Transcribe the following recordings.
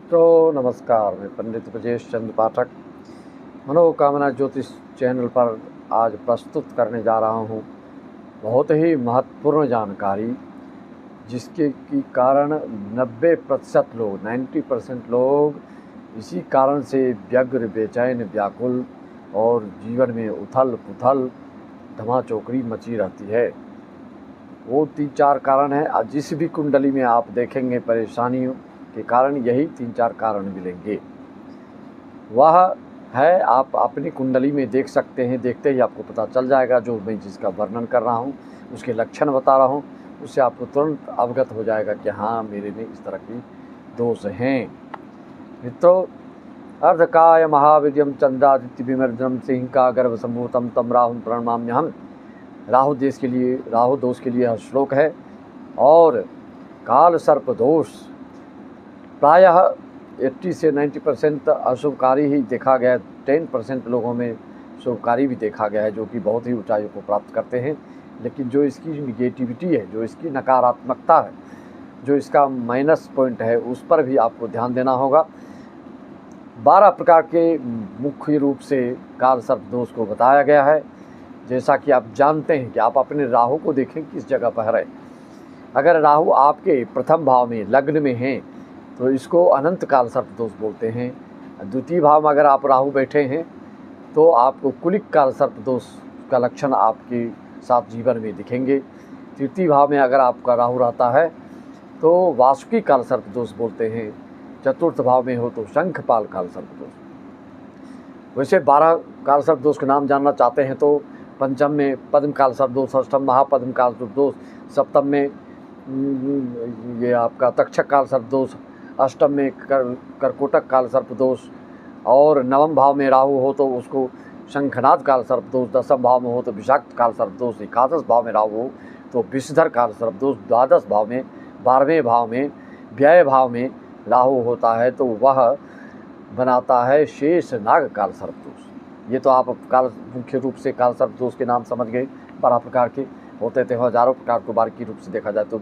मित्रों नमस्कार। मैं पंडित ब्रजेश चंद्र पाठक मनोकामना ज्योतिष चैनल पर आज प्रस्तुत करने जा रहा हूँ बहुत ही महत्वपूर्ण जानकारी, जिसके की कारण 90% लोग 90% लोग इसी कारण से व्यग्र, बेचैन, व्याकुल और जीवन में उथल पुथल धमाचौकड़ी मची रहती है। वो 3-4 कारण है। जिस भी कुंडली में आप देखेंगे परेशानियों के कारण यही 3-4 कारण मिलेंगे। वह है, आप अपनी कुंडली में देख सकते हैं। देखते ही आपको पता चल जाएगा। जो मैं जिसका वर्णन कर रहा हूँ, उसके लक्षण बता रहा हूँ, उससे आपको तुरंत अवगत हो जाएगा कि हाँ, मेरे में इस तरह की दोष हैं। मित्रों, अर्धकाय महावीर्यम चंद्रादित्य विमर्जनम सिंह गर्भ संभूतम तम राहु प्रणमाम्यहम। राहु दोष के लिए यह श्लोक है। और काल सर्प दोष प्रायः 80 से 90% अशुभकारी ही देखा गया है। 10% लोगों में शुभकारी भी देखा गया है, जो कि बहुत ही ऊंचाइयों को प्राप्त करते हैं। लेकिन जो इसकी निगेटिविटी है, जो इसकी नकारात्मकता है, जो इसका माइनस पॉइंट है, उस पर भी आपको ध्यान देना होगा। 12 प्रकार के मुख्य रूप से काल सर्प दोष को बताया गया है। जैसा कि आप जानते हैं कि आप अपने राहु को देखें किस जगह पर है। अगर राहु आपके प्रथम भाव में लग्न में हैं तो इसको अनंत काल सर्प दोष बोलते हैं। द्वितीय भाव में अगर आप राहु बैठे हैं तो आपको कुलिक काल सर्प दोष का लक्षण आपके साथ जीवन में दिखेंगे। तृतीय भाव में अगर आपका राहु रहता है तो वासुकी काल सर्प दोष बोलते हैं। चतुर्थ भाव में हो तो शंखपाल काल सर्प दोष। वैसे 12 काल सर्प दोष के नाम जानना चाहते हैं तो पंचम में पद्म काल सर्प दोष, अष्टम महापद्म काल सर्प दोष, सप्तम में ये आपका तक्षक काल सर्प दोष, अष्टम में कर्कोटक काल सर्प दोष, और नवम भाव में राहु हो तो उसको शंखनाद काल सर्प दोष, दसम भाव में हो तो विषाक्त काल सर्प दोष, एकादश भाव में राहु हो तो विषधर काल सर्प दोष, द्वादश भाव में 12वें भाव में व्यय भाव में राहु होता है तो वह बनाता है शेष नाग काल सर्प दोष। ये तो आप मुख्य रूप से काल सर्प दोष के नाम समझ गए। 12 प्रकार के होते थे, हजारों प्रकार को बारीकी रूप से देखा जाए तो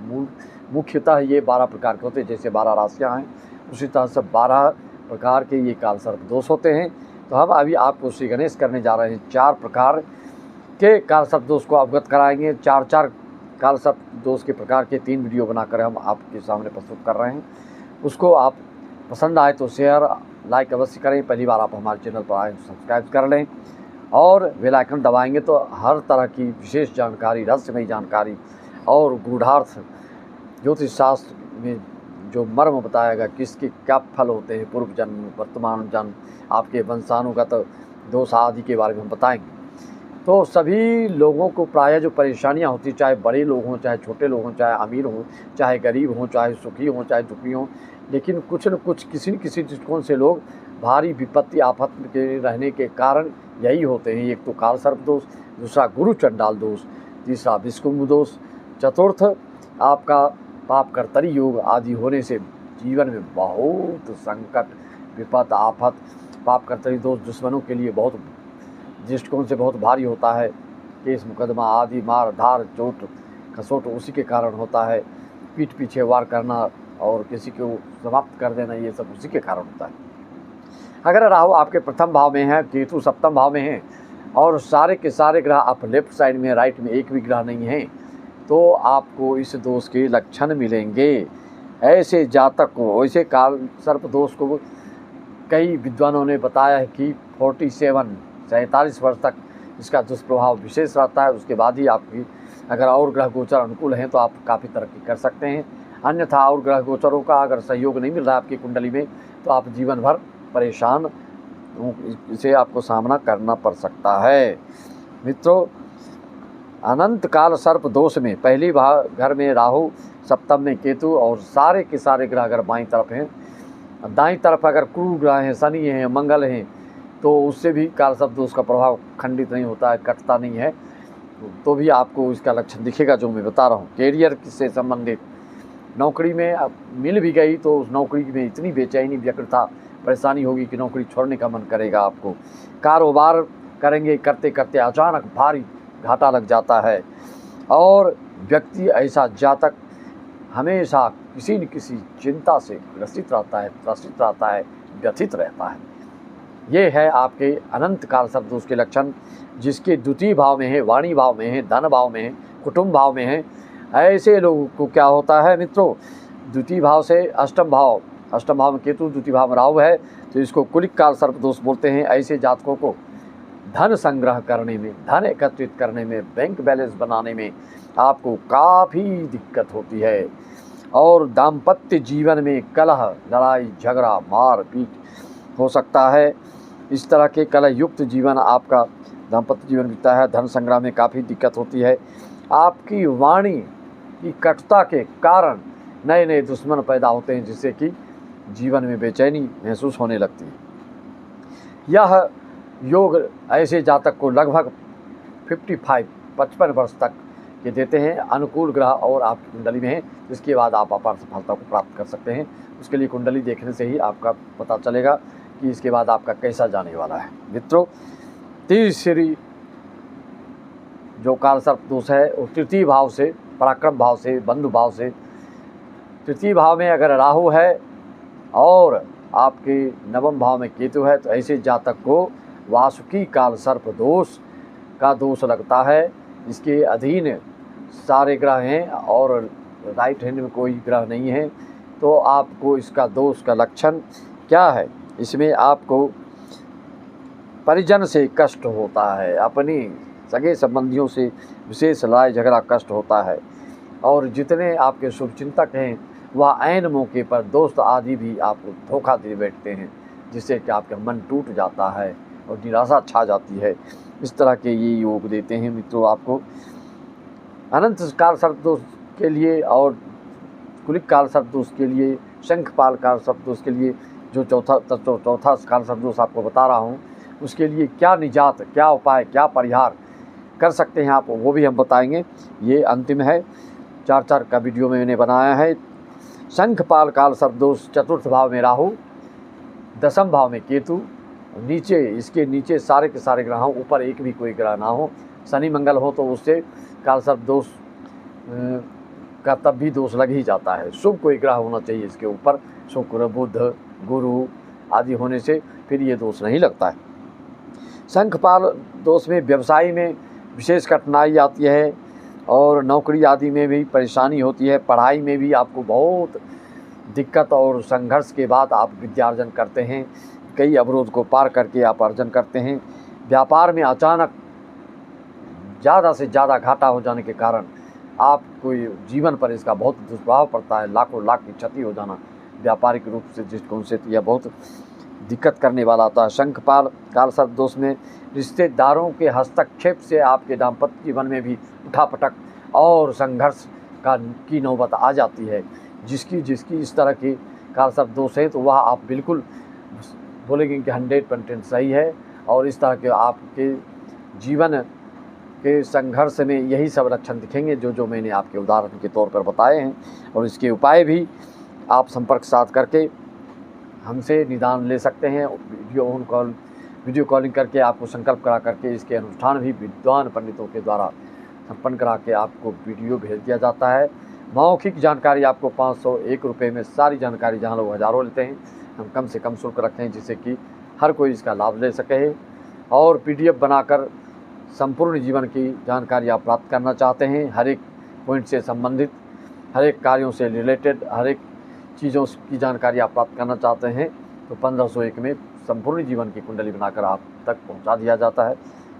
मुख्यतः ये 12 प्रकार के होते हैं। जैसे 12 राशियाँ हैं, उसी तरह से 12 प्रकार के ये काल सर्प दोष होते हैं। तो हम अभी आपको श्री गणेश करने जा रहे हैं। 4 प्रकार के काल सर्प दोष को अवगत कराएंगे। 4 काल सर्प दोष के प्रकार के 3 वीडियो बनाकर हम आपके सामने प्रस्तुत कर रहे हैं। उसको आप पसंद आए तो शेयर लाइक अवश्य करें। पहली बार आप हमारे चैनल पर आए तो सब्सक्राइब कर लें और बेल आइकन दबाएंगे तो हर तरह की विशेष जानकारी, रहस्यमयी जानकारी और गूढ़ार्थ ज्योतिष शास्त्र में जो मर्म बताएगा, किसके क्या फल होते हैं, पूर्व जन्म, वर्तमान जन्म, आपके वंशानुगत दोष आदि के बारे में हम बताएंगे। तो सभी लोगों को प्रायः जो परेशानियां होती, चाहे बड़े लोग हों, चाहे छोटे लोग हों, चाहे अमीर हों, चाहे गरीब हों, चाहे सुखी हों, चाहे दुखी हों, लेकिन कुछ न कुछ किसी न किसी दृष्टिकोण से लोग भारी विपत्ति आफत के रहने के कारण यही होते हैं। एक तो काल सर्प दोष, दूसरा गुरु चंडाल दोष, तीसरा विषकुंभ दोष, चतुर्थ आपका पाप कर्तरी योग आदि होने से जीवन में बहुत संकट, विपत, आफत, पाप कर्तरी दोष दुश्मनों के लिए बहुत दृष्टिकोण से बहुत भारी होता है। केस मुकदमा आदि, मार धार, चोट खसोट उसी के कारण होता है। पीठ पीछे वार करना और किसी को समाप्त कर देना, ये सब उसी के कारण होता है। अगर राहु आपके प्रथम भाव में है, केतु सप्तम भाव में है और सारे के सारे ग्रह आप लेफ्ट साइड में, राइट में एक भी ग्रह नहीं है, तो आपको इस दोष के लक्षण मिलेंगे। ऐसे जातक को, ऐसे काल सर्प दोष को कई विद्वानों ने बताया है कि 47 वर्ष तक इसका दुष्प्रभाव विशेष रहता है। उसके बाद ही आपकी अगर और ग्रह गोचर अनुकूल हैं तो आप काफ़ी तरक्की कर सकते हैं। अन्यथा और ग्रह गोचरों का अगर सहयोग नहीं मिल रहा है आपकी कुंडली में तो आप जीवन भर परेशान, इसे आपको सामना करना पड़ सकता है। मित्रों, अनंत काल सर्प दोष में पहली घर में राहु, सप्तम में केतु और सारे के सारे ग्रह अगर बाईं तरफ हैं, दाईं तरफ अगर क्रूर ग्रह हैं, शनि हैं, मंगल हैं, तो उससे भी काल सर्प दोष का प्रभाव खंडित नहीं होता है, कटता नहीं है। तो भी आपको इसका लक्षण दिखेगा जो मैं बता रहा हूँ। कैरियर से संबंधित नौकरी में मिल भी गई तो उस नौकरी में इतनी बेचैनी, व्यग्रता, परेशानी होगी कि नौकरी छोड़ने का मन करेगा आपको। कारोबार करेंगे, करते करते अचानक भारी घाटा लग जाता है। और व्यक्ति, ऐसा जातक हमेशा किसी न किसी चिंता से ग्रसित रहता है, त्रसित रहता है, व्यथित रहता है। ये है आपके अनंत काल सर्प दोष के लक्षण, जिसके द्वितीय भाव में है, वाणी भाव में है, धन भाव में है, कुटुंब भाव में है। ऐसे लोगों को क्या होता है मित्रों, द्वितीय भाव से अष्टम भाव में केतु, द्वितीय भाव में राहु है, तो इसको कुलिक काल सर्प दोष बोलते हैं। ऐसे जातकों को धन संग्रह करने में, धन एकत्रित करने में, बैंक बैलेंस बनाने में आपको काफ़ी दिक्कत होती है। और दाम्पत्य जीवन में कलह, लड़ाई झगड़ा, मार पीट हो सकता है। इस तरह के कलह युक्त जीवन आपका दाम्पत्य जीवन बीतता है। धन संग्रह में काफ़ी दिक्कत होती है। आपकी वाणी की कटुता के कारण नए नए दुश्मन पैदा होते हैं, जिससे कि जीवन में बेचैनी महसूस होने लगती है। यह योग ऐसे जातक को लगभग 55 वर्ष तक के देते हैं। अनुकूल ग्रह और आपकी कुंडली में है, जिसके बाद आप अपार सफलता को प्राप्त कर सकते हैं। उसके लिए कुंडली देखने से ही आपका पता चलेगा कि इसके बाद आपका कैसा जाने वाला है। मित्रों, तीसरी जो काल सर्प दोष है वो तृतीय भाव से, पराक्रम भाव से, बंधु भाव से, तृतीय भाव में अगर राहु है और आपके नवम भाव में केतु है, तो ऐसे जातक को वासुकी काल सर्प दोष का दोष लगता है। इसके अधीन सारे ग्रह हैं और राइट हैंड में कोई ग्रह नहीं है। तो आपको इसका दोष का लक्षण क्या है? इसमें आपको परिजन से कष्ट होता है, अपनी सगे संबंधियों से विशेष लड़ाई झगड़ा कष्ट होता है। और जितने आपके शुभचिंतक हैं वह ऐन मौके पर दोस्त आदि भी आपको धोखा दे बैठते हैं, जिससे कि आपका मन टूट जाता है और निराशा छा जाती है। इस तरह के ये योग देते हैं मित्रों आपको। अनंत काल सर्प दोष के लिए और कुलिक काल सर्प दोष के लिए, शंखपाल काल सर्प दोष के लिए जो चौथा काल सर्प दोष आपको बता रहा हूँ, उसके लिए क्या निजात, क्या उपाय, क्या परिहार कर सकते हैं आप, वो भी हम बताएंगे। ये अंतिम है, 4 का वीडियो में मैंने बनाया है। शंखपाल काल सर्प दोष चतुर्थ भाव में राहु, दसम भाव में केतु, नीचे इसके नीचे सारे के सारे ग्रह हों, ऊपर एक भी कोई ग्रह ना हो। शनि मंगल हो तो उससे काल सर्प दोष का तब भी दोष लग ही जाता है। शुभ कोई ग्रह होना चाहिए इसके ऊपर, शुक्र, बुध, गुरु आदि होने से फिर ये दोष नहीं लगता है। शंखपाल दोष में व्यवसाय में विशेष कठिनाई आती है और नौकरी आदि में भी परेशानी होती है। पढ़ाई में भी आपको बहुत दिक्कत और संघर्ष के बाद आप विद्यार्जन करते हैं। कई अवरोध को पार करके आप अर्जन करते हैं। व्यापार में अचानक ज़्यादा से ज़्यादा घाटा हो जाने के कारण आपको जीवन पर इसका बहुत दुष्प्रभाव पड़ता है। लाखों लाख की क्षति हो जाना व्यापारिक रूप से दृष्टिकोण से यह बहुत दिक्कत करने वाला होता है। शंखपाल काल सर्प दोष में रिश्तेदारों के हस्तक्षेप से आपके दाम्पत्य जीवन में भी उठापटक और संघर्ष की नौबत आ जाती है। जिसकी इस तरह की काल सर्प दोष है तो वह आप बिल्कुल बोलेंगे कि 100% सही है। और इस तरह के आपके जीवन के संघर्ष में यही सब लक्षण दिखेंगे जो मैंने आपके उदाहरण के तौर पर बताए हैं। और इसके उपाय भी आप संपर्क साध करके हमसे निदान ले सकते हैं। वीडियो कॉलिंग करके आपको संकल्प करा करके इसके अनुष्ठान भी विद्वान पंडितों के द्वारा संपन्न करा के आपको वीडियो भेज दिया जाता है। मौखिक जानकारी आपको 501 रुपये में सारी जानकारी, जहाँ लोग हज़ारों लेते हैं, हम कम से कम शुल्क रखते हैं, जिससे कि हर कोई इसका लाभ ले सके। और PDF बनाकर संपूर्ण जीवन की जानकारी आप प्राप्त करना चाहते हैं, हर एक पॉइंट से संबंधित, हर एक कार्यों से रिलेटेड, हर एक चीज़ों की जानकारी आप प्राप्त करना चाहते हैं, तो 1501 में संपूर्ण जीवन की कुंडली बनाकर आप तक पहुंचा दिया जाता है।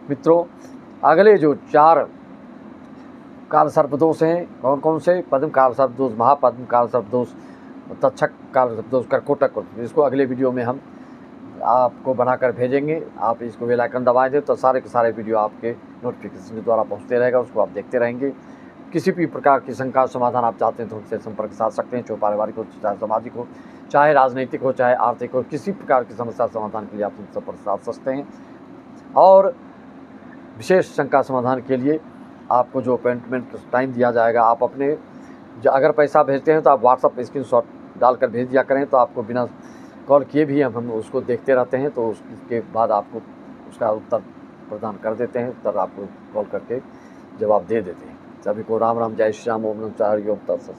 मित्रों, अगले जो 4 काल सर्प दोष हैं, कौन कौन से? पद्म काल सर्प दोष, महापद्म काल सर्प दोष, तक्षक काल सर्प दोष, कर्कोटक, इसको अगले वीडियो में हम आपको बनाकर भेजेंगे। आप इसको बेल आइकन दबा दें तो सारे के सारे वीडियो आपके नोटिफिकेशन के द्वारा पहुंचते रहेगा, उसको आप देखते रहेंगे। किसी भी प्रकार की शंका समाधान आप चाहते हैं तो उनसे संपर्क साध सकते हैं, चाहे पारिवारिक हो, चाहे सामाजिक हो, चाहे राजनीतिक हो, चाहे आर्थिक हो। किसी प्रकार की समस्या समाधान के लिए आप उनसे संपर्क साध सकते हैं। और विशेष शंका समाधान के लिए आपको जो अपॉइंटमेंट टाइम दिया जाएगा, आप अपने अगर पैसा भेजते हैं तो आप व्हाट्सअप स्क्रीनशॉट डालकर भेज दिया करें, तो आपको बिना कॉल किए भी हम उसको देखते रहते हैं। तो उसके बाद आपको उसका उत्तर प्रदान कर देते हैं, उत्तर आपको कॉल करके जवाब दे देते हैं। सभी को राम राम, जय श्री राम, ओम नमः शिवाय, हरि ओम तत्सत।